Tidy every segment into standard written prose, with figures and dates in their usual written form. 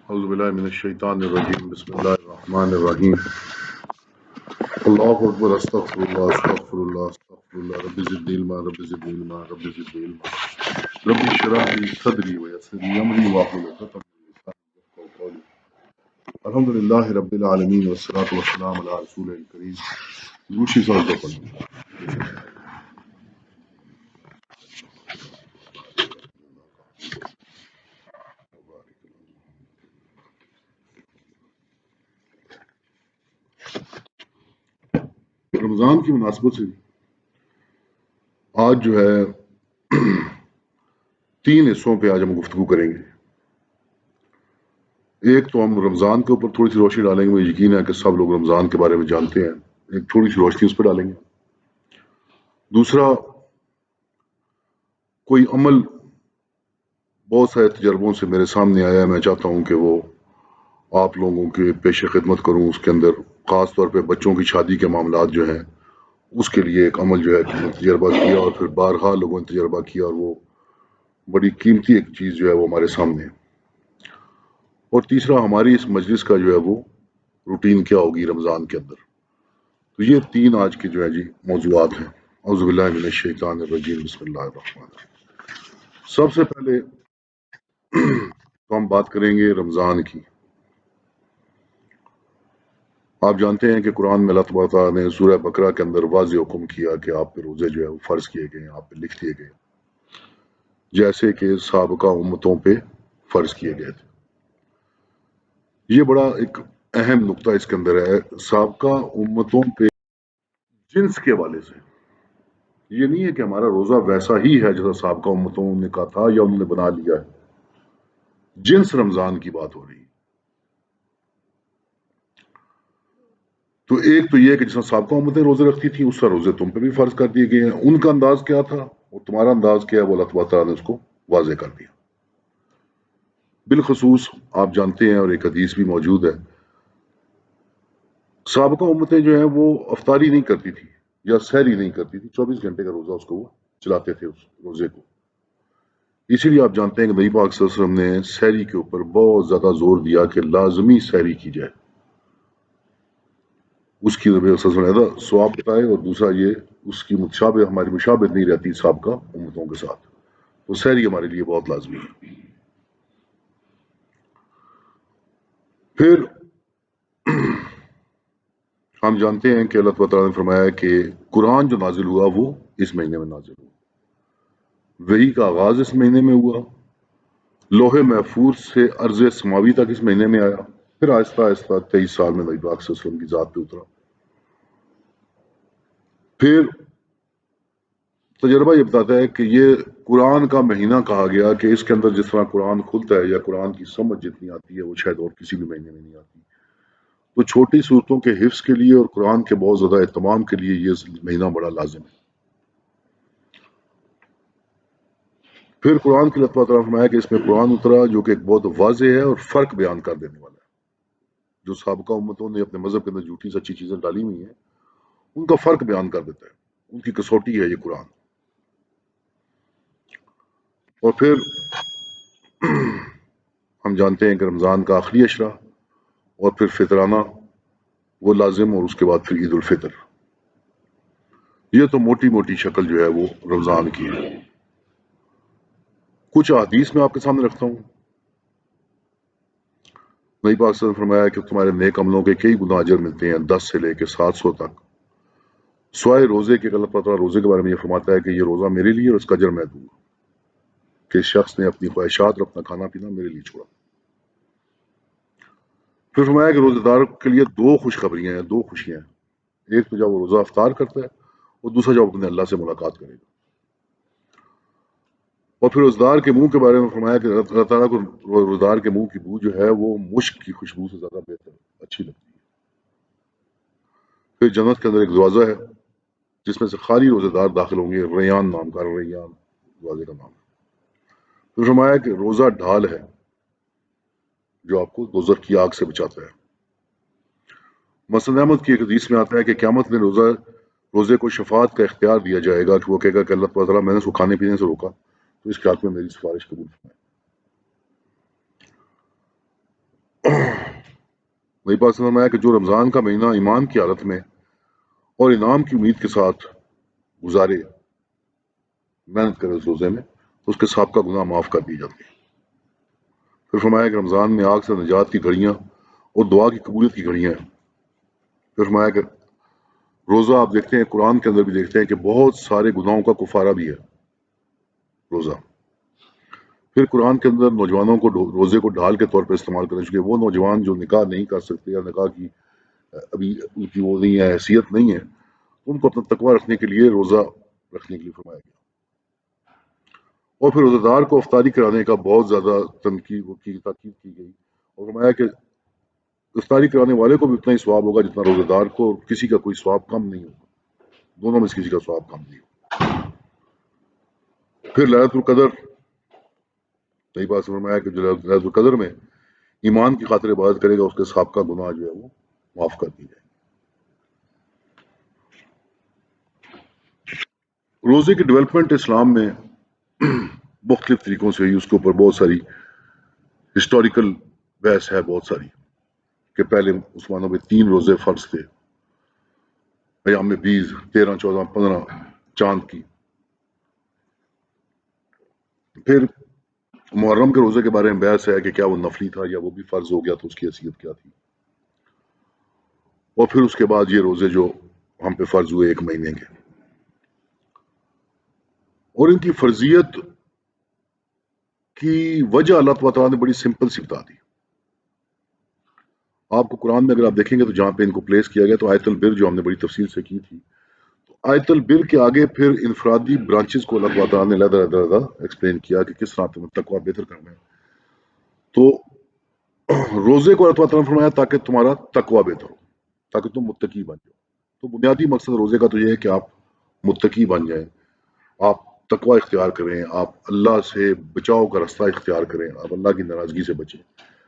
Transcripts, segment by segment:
اعوذ باللہ من الشیطان الرجیم بسم اللہ الرحمن الرحیم اللہ اکبر استغفر اللہ استغفر اللہ استغفر اللہ رب زدنی علما رب زدنی علما رب زدنی علما رب اشرح لی صدری ویسر لی امری واحلل عقدۃ من لسانی یفقهوا قولی الحمد للہ رب العالمین والصلاة والسلام علی رسول الکریم دوسری سال کو پڑھیں رمضان کی مناسبت سے آج جو ہے تین حصوں پہ آج ہم گفتگو کریں گے۔ ایک تو ہم رمضان کے اوپر تھوڑی سی روشنی ڈالیں گے، مجھے یقین ہے کہ سب لوگ رمضان کے بارے میں جانتے ہیں، ایک تھوڑی سی روشنی اس پہ ڈالیں گے۔ دوسرا کوئی عمل بہت سارے تجربوں سے میرے سامنے آیا ہے، میں چاہتا ہوں کہ وہ آپ لوگوں کے پیش خدمت کروں۔ اس کے اندر خاص طور پہ بچوں کی شادی کے معاملات جو ہیں اس کے لیے ایک عمل جو ہے تجربہ کیا اور پھر بارہا لوگوں نے تجربہ کیا، اور وہ بڑی قیمتی ایک چیز جو ہے وہ ہمارے سامنے ہے۔ اور تیسرا ہماری اس مجلس کا جو ہے وہ روٹین کیا ہوگی رمضان کے اندر۔ تو یہ تین آج کے جو ہے جی موضوعات ہیں۔ اعوذ باللہ من الشیطان الرجیم بسم اللہ الرحمن الرحیم۔ سب سے پہلے تو ہم بات کریں گے رمضان کی۔ آپ جانتے ہیں کہ قرآن میں اللہ تبارک تعالیٰ نے سورہ بقرہ کے اندر واضح حکم کیا کہ آپ پہ روزے جو ہے وہ فرض کیے گئے ہیں، آپ پہ لکھ دیے گئے، جیسے کہ سابقہ امتوں پہ فرض کیے گئے تھے۔ یہ بڑا ایک اہم نقطہ اس کے اندر ہے، سابقہ امتوں پہ جنس کے حوالے سے۔ یہ نہیں ہے کہ ہمارا روزہ ویسا ہی ہے جیسا سابقہ امتوں نے کہا تھا یا انہوں نے بنا لیا ہے، جنس رمضان کی بات ہو رہی ہے۔ تو ایک تو یہ کہ جس طرح سابقہ امتیں روزے رکھتی تھیں اس طرح روزے تم پہ بھی فرض کر دیے گئے ہیں۔ ان کا انداز کیا تھا اور تمہارا انداز کیا ہے، وہ اللہ تبارک تعالیٰ نے اس کو واضح کر دیا۔ بالخصوص آپ جانتے ہیں اور ایک حدیث بھی موجود ہے، سابقہ امتیں جو ہیں وہ افطاری نہیں کرتی تھی یا سحری نہیں کرتی تھی، 24 گھنٹے کا روزہ اس کو وہ چلاتے تھے اس روزے کو۔ اسی لیے آپ جانتے ہیں کہ نبی پاک صلی اللہ علیہ وسلم نے سحری کے اوپر بہت زیادہ زور دیا کہ لازمی سحری کی جائے، اس کی نبی صلی اللہ علیہ وسلم ثواب بتائے، اور دوسرا یہ اس کی ہماری مشابہت نہیں رہتی سابقہ امتوں کے ساتھ، تو سحری ہمارے لیے بہت لازمی ہے۔ پھر ہم جانتے ہیں کہ اللہ تعالیٰ نے فرمایا کہ قرآن جو نازل ہوا وہ اس مہینے میں نازل ہوا، وحی کا آغاز اس مہینے میں ہوا، لوح محفوظ سے عرض سماوی تک اس مہینے میں آیا، پھر آہستہ آہستہ 23 سال میں نبی پاک صلی اللہ علیہ وسلم کی ذات پہ اترا۔ پھر تجربہ یہ بتاتا ہے کہ یہ قرآن کا مہینہ کہا گیا کہ اس کے اندر جس طرح قرآن کھلتا ہے یا قرآن کی سمجھ جتنی آتی ہے وہ شاید اور کسی بھی مہینے میں نہیں آتی۔ تو چھوٹی صورتوں کے حفظ کے لیے اور قرآن کے بہت زیادہ اہتمام کے لیے یہ مہینہ بڑا لازم ہے۔ پھر قرآن کی اللہ تعالیٰ نے فرمایا کہ اس میں قرآن اترا جو کہ ایک بہت واضح ہے اور فرق بیان کر دینے والا ہے۔ جو سابقہ امتوں نے اپنے مذہب کے اندر جھوٹی سچی چیزیں ڈالی ہوئی ہیں ان کا فرق بیان کر دیتا ہے، ان کی کسوٹی ہے یہ قرآن۔ اور پھر ہم جانتے ہیں کہ رمضان کا آخری عشرہ اور پھر فطرانہ وہ لازم، اور اس کے بعد پھر عید الفطر۔ یہ تو موٹی موٹی شکل جو ہے وہ رمضان کی ہے۔ کچھ احادیث میں آپ کے سامنے رکھتا ہوں۔ نبی پاک صلی اللہ علیہ وسلم نے فرمایا کہ تمہارے نیک عملوں کے کئی گنا اجر ملتے ہیں، 10 سے لے کے 700 تک، سوائے روزے کے۔ اللہ تعالیٰ روزے کے بارے میں یہ فرماتا ہے کہ یہ روزہ میرے لیے اور اس کا اجر میں دوں گا، کہ شخص نے اپنی خواہشات اور اپنا کھانا پینا میرے لیے چھوڑا۔ پھر فرمایا کہ روزہ دار کے لیے 2 خوشخبریاں ہیں، 2 خوشیاں ہیں، ایک تو جب وہ روزہ افطار کرتا ہے اور دوسرا جب اپنے اللہ سے ملاقات کرے گا۔ اور پھر روزدار کے منہ کے بارے میں فرمایا کہ اللہ تعالیٰ کو روزدار کے منہ کی بو جو ہے وہ مشک کی خوشبو سے زیادہ بہتر اچھی لگتی ہے۔ پھر جنت کے اندر ایک دروازہ ہے جس میں سے خالی روزے دار داخل ہوں گے، ریان نام کا، ریان دروازے کا نام ہے۔ پھر فرمایا کہ روزہ ڈھال ہے جو آپ کو دوزخ کی آگ سے بچاتا ہے۔ مسند احمد کی ایک حدیث میں آتا ہے کہ قیامت میں روزے کو شفاعت کا اختیار دیا جائے گا، کہ وہ کہے گا کہ اللہ تعالیٰ میں نے اس کو کھانے پینے سے روکا تو اس کے حق میں میری سفارش قبول فرمائے۔ نبی پاک صلی اللہ علیہ وسلم نے فرمایا کہ جو رمضان کا مہینہ ایمان کی حالت میں اور انعام کی امید کے ساتھ گزارے، محنت کرے اس روزے میں، تو اس کے سابقہ گناہ معاف کر دیے جاتے ہیں۔ پھر فرمایا کہ رمضان میں آگ سے نجات کی گھڑیاں اور دعا کی قبولیت کی گھڑیاں ہیں۔ پھر فرمایا کہ روزہ آپ دیکھتے ہیں، قرآن کے اندر بھی دیکھتے ہیں کہ بہت سارے گناہوں کا کفارہ بھی ہے روزہ۔ پھر قرآن کے اندر نوجوانوں کو روزے کو ڈھال کے طور پر استعمال کرنا چاہیے۔ وہ نوجوان جو نکاح نہیں کر سکتے یا نکاح کی ابھی ان کی وہ نہیں ہے، حیثیت نہیں ہے، ان کو اپنا تقوی رکھنے کے لیے روزہ رکھنے کے لیے فرمایا گیا۔ اور پھر روزہ دار کو افطاری کرانے کا بہت زیادہ تاکید کی گئی، اور فرمایا کہ افطاری کرانے والے کو بھی اتنا ہی ثواب ہوگا جتنا روزہ دار کو، اور کسی کا کوئی ثواب کم نہیں ہوگا، دونوں میں سے کسی کا ثواب کم نہیں ہوگا۔ پھر لیلۃ القدر، نبی پاک سے فرمایا کہ جو لیلۃ القدر میں ایمان کی خاطر عبادت کرے گا، اس کے سابقہ گناہ جو ہے وہ معاف کر دی جائے۔ روزے کی ڈیولپمنٹ اسلام میں مختلف طریقوں سے ہوئی، اس کے اوپر بہت ساری ہسٹوریکل بحث ہے، بہت ساری، کہ پہلے مسلمانوں میں 3 روزے فرض تھے، ایام بیز 13، 14، 15 چاند کی۔ پھر محرم کے روزے کے بارے میں بحث ہے کہ کیا وہ نفلی تھا یا وہ بھی فرض ہو گیا تو اس کی حیثیت کیا تھی۔ اور پھر اس کے بعد یہ روزے جو ہم پہ فرض ہوئے 1 مہینے کے، اور ان کی فرضیت کی وجہ اللہ تعالیٰ نے بڑی سمپل سی بتا دی۔ آپ کو قرآن میں اگر آپ دیکھیں گے تو جہاں پہ ان کو پلیس کیا گیا تو آیت البر جو ہم نے بڑی تفصیل سے کی تھی، تو آیت البر کے آگے پھر انفرادی برانچز کو اللہ تعالیٰ نے علیحدہ ایکسپلین کیا کہ کس طرح تمہیں تقویٰ بہتر کرنا ہے۔ تو روزے کو اللہ تعالیٰ نے فرمایا تاکہ تمہارا تقویٰ بہتر ہو، تاکہ تم متقی بن جاؤ۔ تو بنیادی مقصد روزے کا تو یہ ہے کہ آپ متقی بن جائیں، آپ تقویٰ اختیار کریں، آپ اللہ سے بچاؤ کا راستہ اختیار کریں، آپ اللہ کی ناراضگی سے بچیں،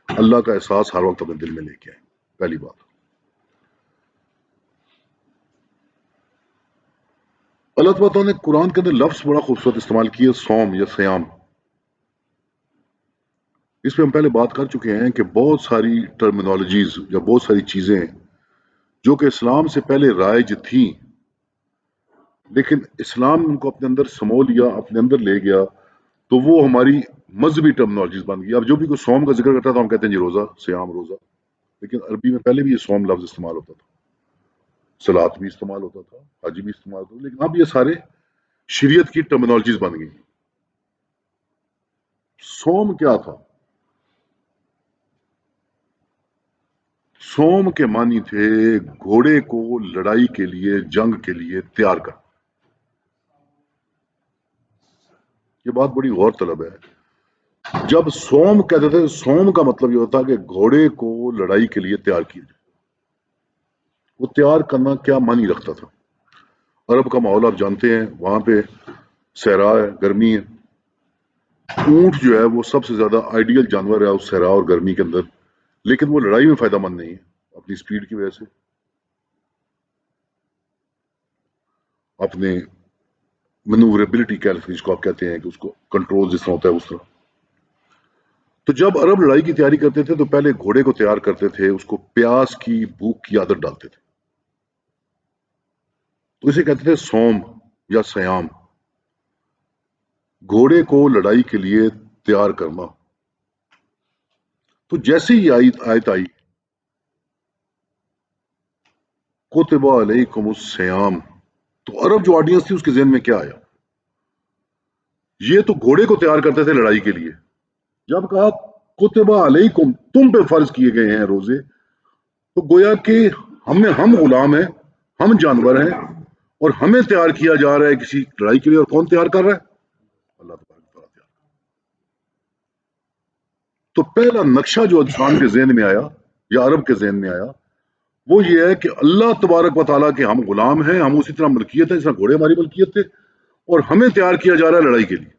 اللہ کا احساس ہر وقت اپنے دل میں لے کے آئیں۔ پہلی بات۔ اللہ تعالیٰ نے قرآن کے اندر لفظ بڑا خوبصورت استعمال کیا، صوم یا سیام۔ اس پہ ہم پہلے بات کر چکے ہیں کہ بہت ساری ٹرمینالوجیز یا بہت ساری چیزیں جو کہ اسلام سے پہلے رائج تھیں، لیکن اسلام ان کو اپنے اندر سمو لیا، اپنے اندر لے گیا، تو وہ ہماری مذہبی ٹرمینالوجیز بن گئی۔ اب جو بھی کوئی صوم کا ذکر کرتا تھا ہم کہتے ہیں جی روزہ، سیام، روزہ، لیکن عربی میں پہلے بھی یہ صوم لفظ استعمال ہوتا تھا، صلاۃ بھی استعمال ہوتا تھا، حج بھی استعمال ہوتا تھا، لیکن اب یہ سارے شریعت کی ٹرمینالوجیز بن گئی۔ صوم کیا تھا؟ صوم کے معنی تھے گھوڑے کو لڑائی کے لیے، جنگ کے لیے تیار کرنا۔ یہ بات بڑی غور طلب ہے۔ جب صوم کہتے تھے، صوم کا مطلب یہ ہوتا کہ گھوڑے کو لڑائی کے لیے تیار کیا جائے۔ وہ تیار کرنا کیا معنی رکھتا تھا؟ عرب کا ماحول آپ جانتے ہیں، وہاں پہ صحرا ہے، گرمی ہے، اونٹ جو ہے وہ سب سے زیادہ آئیڈیل جانور ہے اس صحرا اور گرمی کے اندر، لیکن وہ لڑائی میں فائدہ مند نہیں ہے اپنی سپیڈ کی وجہ سے، اپنے مینووریبلٹی جس کو آپ کہتے ہیں کہ اس کو کنٹرول جس طرح ہوتا ہے اس طرح۔ تو جب عرب لڑائی کی تیاری کرتے تھے تو پہلے گھوڑے کو تیار کرتے تھے، اس کو پیاس کی، بھوک کی عادت ڈالتے تھے، تو اسے کہتے تھے صوم یا سیام، گھوڑے کو لڑائی کے لیے تیار کرنا۔ تو جیسے ہی آیت آئی کتب علیکم الصیام، تو عرب جو آڈینس تھی اس کے ذہن میں کیا آیا؟ یہ تو گھوڑے کو تیار کرتے تھے لڑائی کے لیے، جب کہا کتب علیکم، تم پہ فرض کیے گئے ہیں روزے، تو گویا کہ ہم غلام ہیں، ہم جانور ہیں، اور ہمیں تیار کیا جا رہا ہے کسی لڑائی کے لیے، اور کون تیار کر رہا ہے؟ اللہ تبارک و تعالیٰ تیار۔ تو پہلا نقشہ جو انسان کے ذہن میں آیا یا عرب کے ذہن میں آیا وہ یہ ہے کہ اللہ تبارک و تعالیٰ کے ہم غلام ہیں، ہم اسی طرح ملکیت ہے جس طرح گھوڑے ہماری ملکیت تھے، اور ہمیں تیار کیا جا رہا ہے لڑائی کے لیے۔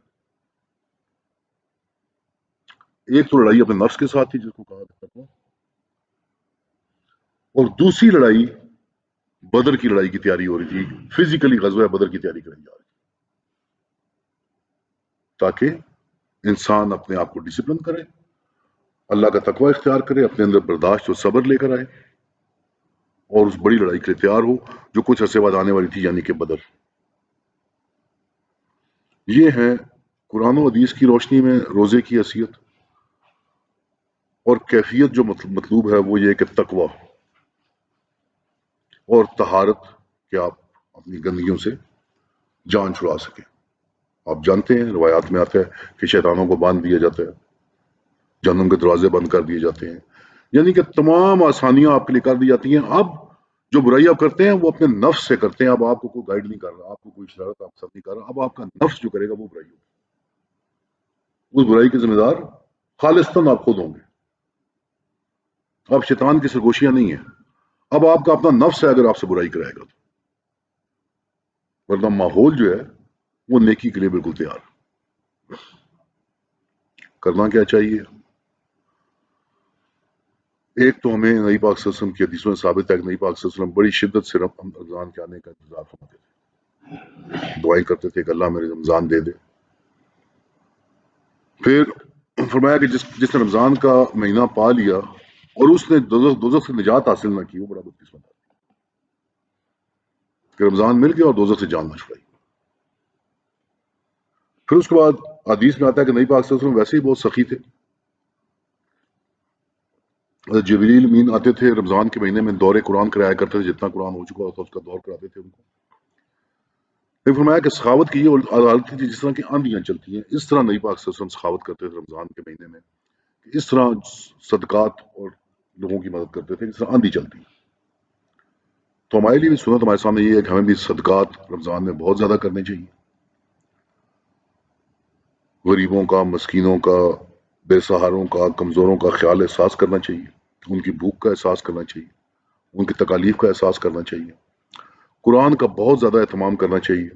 ایک تو لڑائی اپنے نفس کے ساتھ تھی جس کو کہا جاتا تھا، اور دوسری لڑائی بدر کی لڑائی کی تیاری ہو رہی تھی، فزیکلی غزوہ بدر کی تیاری کرائی جا رہی تھی، تاکہ انسان اپنے آپ کو ڈسپلن کرے، اللہ کا تقوی اختیار کرے، اپنے اندر برداشت اور صبر لے کر آئے اور اس بڑی لڑائی کے لیے تیار ہو جو کچھ عرصے بعد آنے والی تھی، یعنی کہ بدر۔ یہ ہے قرآن و حدیث کی روشنی میں روزے کی حیثیت اور کیفیت۔ جو مطلوب ہے وہ یہ کہ تقوی اور طہارت، کہ آپ اپنی گندگیوں سے جان چھڑا سکیں۔ آپ جانتے ہیں روایات میں آتا ہے کہ شیطانوں کو باندھ دیا جاتا ہے، جہنم کے دروازے بند کر دیے جاتے ہیں، یعنی کہ تمام آسانیاں آپ کے لیے کر دی جاتی ہیں۔ اب جو برائی آپ کرتے ہیں وہ اپنے نفس سے کرتے ہیں، اب آپ کو کوئی گائیڈ نہیں کر رہا، آپ کو کوئی شرارت آپ سب نہیں کر رہا، اب آپ کا نفس جو کرے گا وہ برائی ہوگی۔ اس برائی کے ذمہ دار خالصتاً آپ خود ہوں گے، اب شیطان کی سرگوشیاں نہیں ہیں، اب آپ کا اپنا نفس ہے اگر آپ سے برائی کرائے گا تو، ورنہ ماحول جو ہے وہ نیکی کے لیے بالکل تیار۔ کرنا کیا چاہیے؟ ایک تو ہمیں نبی پاک صلی اللہ علیہ وسلم کی حدیثوں میں ثابت ہے کہ نبی پاک صلی اللہ علیہ وسلم بڑی شدت سے رمضان کے آنے کا انتظار فرماتے تھے، دعائیں کرتے تھے کہ اللہ میرے رمضان دے دے۔ پھر فرمایا کہ جس نے رمضان کا مہینہ پا لیا اور اس نے دوزخ سے نجات حاصل نہ کی، وہ بڑا بدقسمت ہے کہ رمضان مل گیا اور دوزخ سے جان نہ چھڑائی۔ پھر اس کے بعد حدیث میں آتا ہے کہ نبی پاک صلی اللہ علیہ وسلم ویسے ہی بہت سخی تھے۔ جبریل امین آتے تھے رمضان کے مہینے میں، دور قرآن کرایا کرتے تھے، جتنا قرآن ہو چکا ہوتا اس کا دور کراتے تھے ان کو۔ پھر فرمایا کہ سخاوت کی یہ عادت تھی جس طرح کی آندیاں چلتی ہیں، اس طرح نبی پاک صلی اللہ علیہ وسلم سخاوت کرتے تھے رمضان کے مہینے میں، اس طرح صدقات اور لوگوں کی مدد کرتے تھے جس طرح آندھی چلتی ہے۔ تو ہمارے لیے بھی سنت ہمارے سامنے یہ ہے کہ ہمیں بھی صدقات رمضان میں بہت زیادہ کرنے چاہیے، غریبوں کا، مسکینوں کا، بے سہاروں کا، کمزوروں کا خیال احساس کرنا چاہیے، ان کی بھوک کا احساس کرنا چاہیے، ان کی تکالیف کا احساس کرنا چاہیے، قرآن کا بہت زیادہ اہتمام کرنا چاہیے،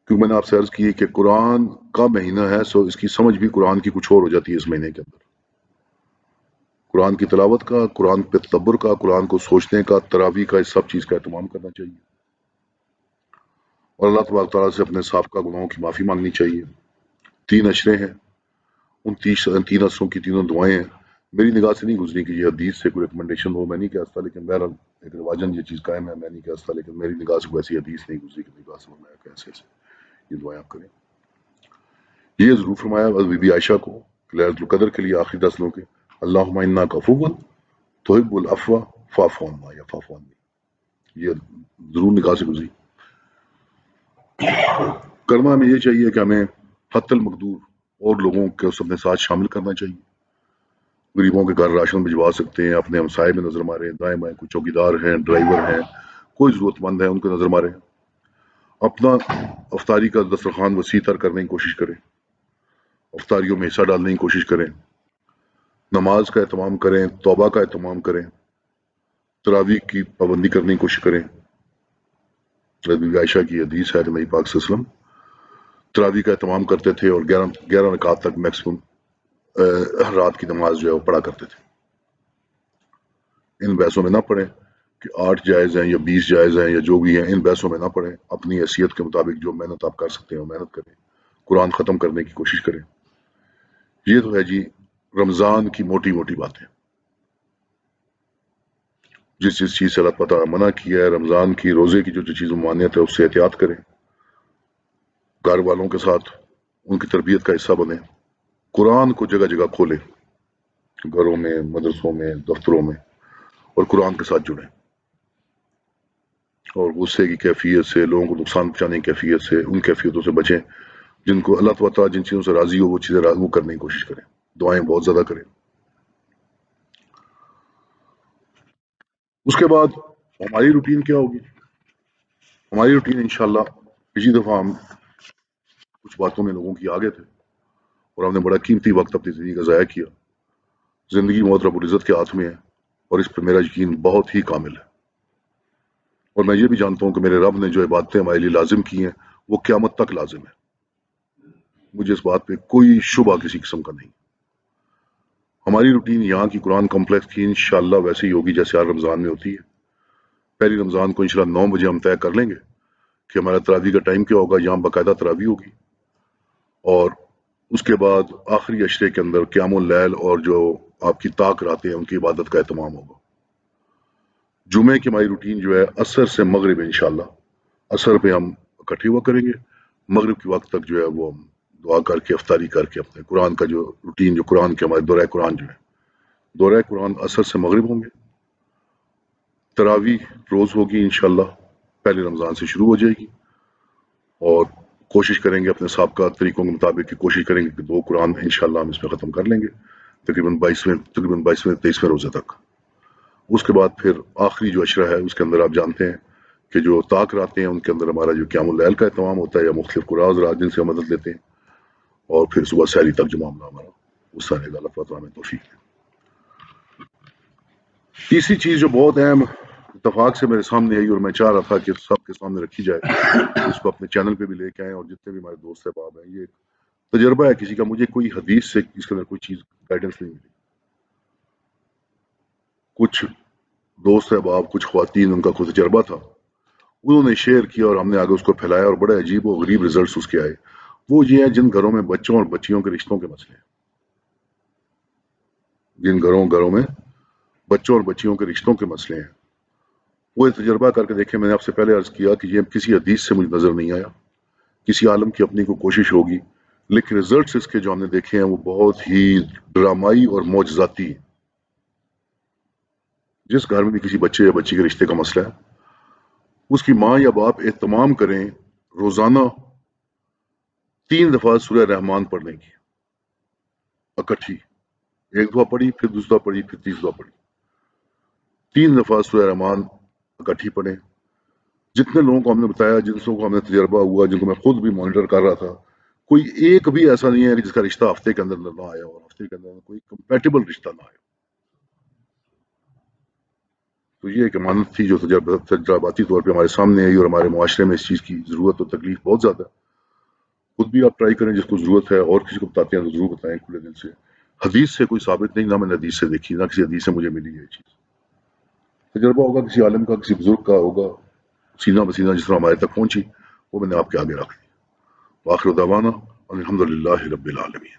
کیونکہ میں نے آپ سے عرض کی ہے کہ قرآن کا مہینہ ہے، سو اس کی سمجھ بھی قرآن کی کچھ اور ہو جاتی ہے اس مہینے کے اندر۔ قرآن کی تلاوت کا، قرآن پہ تدبر کا، قرآن کو سوچنے کا، تراویح کا، اس سب چیز کا اہتمام کرنا چاہیے اور اللہ تبارک تعالیٰ سے اپنے سابقہ گناہوں کی معافی مانگنی چاہیے۔ 3 اشرے ہیں، ان 3 اشروں کی 3 دعائیں ہیں۔ میری نگاہ سے نہیں گزری کہ یہ حدیث سے کوئی ریکمنڈیشن ہو، میں نہیں کہہ سکتا، لیکن بہرحال ایک رواجن یہ چیز قائم ہے، میں نہیں کہہ سکتا، لیکن میری نگاہ سے ویسی حدیث نہیں گزری کہ نگاہ سے فرمایا کہ ایسے یہ دعائیں آپ کریں۔ یہ ضرور فرمایا بی بی عائشہ کو لیلۃ القدر کے لیے آخری 10 دنوں کے، اللہم انک عفو تحب العفو فاعف عنا یا فاعف عنی، یہ ضرور نگاہ سے گزری۔ کرنا ہمیں یہ چاہیے کہ ہمیں حتی المقدور اور لوگوں کے اس اپنے ساتھ شامل کرنا چاہیے۔ غریبوں کے گھر راشن بھجوا سکتے ہیں، اپنے ہمسائے میں نظر ماریں، دائیں بائیں کوئی چوکیدار ہیں، ڈرائیور ہیں، کوئی ضرورت مند ہے ان کو نظر ماریں، اپنا افطاری کا دسترخوان وسیع تر کرنے کی کوشش کریں، افطاریوں میں حصہ ڈالنے کی کوشش کریں، نماز کا اہتمام کریں، توبہ کا اہتمام کریں، تراویح کی پابندی کرنے کی کوشش کریں۔ بی بی عائشہ کی حدیث ہے کہ نبی پاک صلی اللہ علیہ وسلم تراویح کا اہتمام کرتے تھے اور 11 رکعت تک میکسیمم رات کی نماز جو ہے وہ پڑھا کرتے تھے۔ ان بحثوں میں نہ پڑھیں کہ 8 جائز ہیں یا 20 جائز ہیں یا جو بھی ہیں، ان بحثوں میں نہ پڑھیں، اپنی حیثیت کے مطابق جو محنت آپ کر سکتے ہیں وہ محنت کریں، قرآن ختم کرنے کی کوشش کریں۔ یہ تو ہے جی رمضان کی موٹی موٹی باتیں۔ جس چیز سے اللہ تعالیٰ منع کیا ہے، رمضان کی روزے کی جو چیز ممانعت ہے اس سے احتیاط کریں، گھر والوں کے ساتھ ان کی تربیت کا حصہ بنیں، قرآن کو جگہ جگہ کھولیں، گھروں میں، مدرسوں میں، دفتروں میں، اور قرآن کے ساتھ جڑیں، اور غصے کی کیفیت سے، لوگوں کو نقصان پہنچانے کی کیفیت سے، ان کیفیتوں سے بچیں جن کو اللہ تعالیٰ جن چیزوں سے راضی ہو وہ چیزیں وہ کرنے کی کوشش کریں، دعائیں بہت زیادہ کریں۔ اس کے بعد ہماری روٹین کیا ہوگی؟ ہماری روٹین انشاءاللہ پچھلی دفعہ ہم کچھ باتوں میں لوگوں کی آگے تھے اور ہم نے بڑا قیمتی وقت اپنی زندگی کا ضائع کیا۔ زندگی موت رب العزت کے ہاتھ میں ہے اور اس پہ میرا یقین بہت ہی کامل ہے، اور میں یہ بھی جانتا ہوں کہ میرے رب نے جو عبادتیں ہمارے لیے لازم کی ہیں وہ قیامت تک لازم ہے، مجھے اس بات پہ کوئی شبہ کسی قسم کا نہیں۔ ہماری روٹین یہاں کی قرآن کمپلیکس کی انشاءاللہ ویسے ہی ہوگی جیسے ہر رمضان میں ہوتی ہے۔ پہلی رمضان کو انشاءاللہ 9 بجے ہم طے کر لیں گے کہ ہمارا تراویح کا ٹائم کیا ہوگا، یہاں باقاعدہ تراویح ہوگی، اور اس کے بعد آخری عشرے کے اندر قیام اللیل اور جو آپ کی طاق راتیں ہیں ان کی عبادت کا اہتمام ہوگا. جمعے کی ہماری روٹین جو ہے عصر سے مغرب انشاءاللہ. عصر پہ ہم اکٹھے ہوا کریں گے، مغرب کے وقت تک جو ہے وہ ہم دعا کر کے افطاری کر کے اپنے قرآن کا جو روٹین جو قرآن کے ہمارے دورہ قرآن جو ہے دورہ قرآن عصر سے مغرب ہوں گے. تراویح روز ہوگی انشاءاللہ، پہلے رمضان سے شروع ہو جائے گی، اور کوشش کریں گے اپنے سابقہ طریقوں کے مطابق کوشش کریں گے کہ 2 قرآن انشاءاللہ ہم اس میں ختم کر لیں گے تقریباً 22 روزے تک. اس کے بعد پھر آخری جو عشرہ ہے اس کے اندر آپ جانتے ہیں کہ جو طاق راتیں ہیں ان کے اندر ہمارا جو قیام اللیل کا اہتمام ہوتا ہے یا مختلف قرآن حضرات جن سے ہم مدد لیتے ہیں، اور پھر صبح سحری تک جو معاملہ ہمارا اس سارے کا اللہ تعالیٰ ہمیں توفیق ہے. تیسری چیز جو بہت اہم اتفاق سے میرے سامنے آئی اور میں چاہ رہا تھا کہ سب کے سامنے رکھی جائے، اس کو اپنے چینل پہ بھی لے کے آئیں اور جتنے بھی ہمارے دوست احباب ہیں، یہ ایک تجربہ ہے کسی کا. مجھے کوئی حدیث سے اس کے اندر کوئی چیز گائیڈنس نہیں ملی. کچھ دوست احباب، کچھ خواتین، ان کا کوئی تجربہ تھا، انہوں نے شیئر کیا اور ہم نے آگے اس کو پھیلایا اور بڑے عجیب و غریب ریزلٹس اس کے آئے. وہ یہ ہیں جن گھروں میں بچوں اور بچیوں کے رشتوں کے مسئلے ہیں، جن گھروں میں بچوں اور بچیوں کے رشتوں کے مسئلے ہیں، وہ یہ تجربہ کر کے دیکھیں. میں نے آپ سے پہلے عرض کیا کہ یہ کسی حدیث سے مجھے نظر نہیں آیا، کسی عالم کی اپنی کوئی کوشش ہوگی، لیکن ریزلٹس اس کے جو ہم نے دیکھے ہیں وہ بہت ہی ڈرامائی اور معجزاتی ہیں. جس گھر میں بھی کسی بچے یا بچی کے رشتے کا مسئلہ ہے، اس کی ماں یا باپ اہتمام کریں روزانہ 3 دفعہ سورہ رحمان پڑھنے کی اکٹھی. ایک دفعہ پڑھی، پھر دوسرا پڑھی، پھر تیسرا پڑھی. 3 دفعہ سورہ رحمان اکٹھی پڑھیں. جتنے لوگوں کو ہم نے بتایا، جن لوگوں کو ہم نے تجربہ ہوا، جن کو میں خود بھی مانیٹر کر رہا تھا، کوئی ایک بھی ایسا نہیں ہے کہ جس کا رشتہ ہفتے کے اندر نہ آیا اور ہفتے کے اندر کوئی کمپیٹیبل رشتہ نہ آیا. تو یہ ایک امانت تھی جو تجرباتی طور پہ ہمارے سامنے آئی، اور ہمارے معاشرے میں اس چیز کی ضرورت اور تکلیف بہت زیادہ ہے. خود بھی آپ ٹرائی کریں، جس کو ضرورت ہے اور کسی کو بتاتے ہیں تو ضرور بتائیں کھلے دل سے. حدیث سے کوئی ثابت نہیں، نہ میں نے حدیث سے دیکھی، نہ کسی حدیث سے مجھے ملی یہ چیز. تجربہ ہوگا کسی عالم کا، کسی بزرگ کا ہوگا، سینہ بسینہ جس طرح ہمارے تک پہنچی، وہ میں نے آپ کے آگے رکھ دی. وآخر دعوانا الحمدللہ رب العالمین.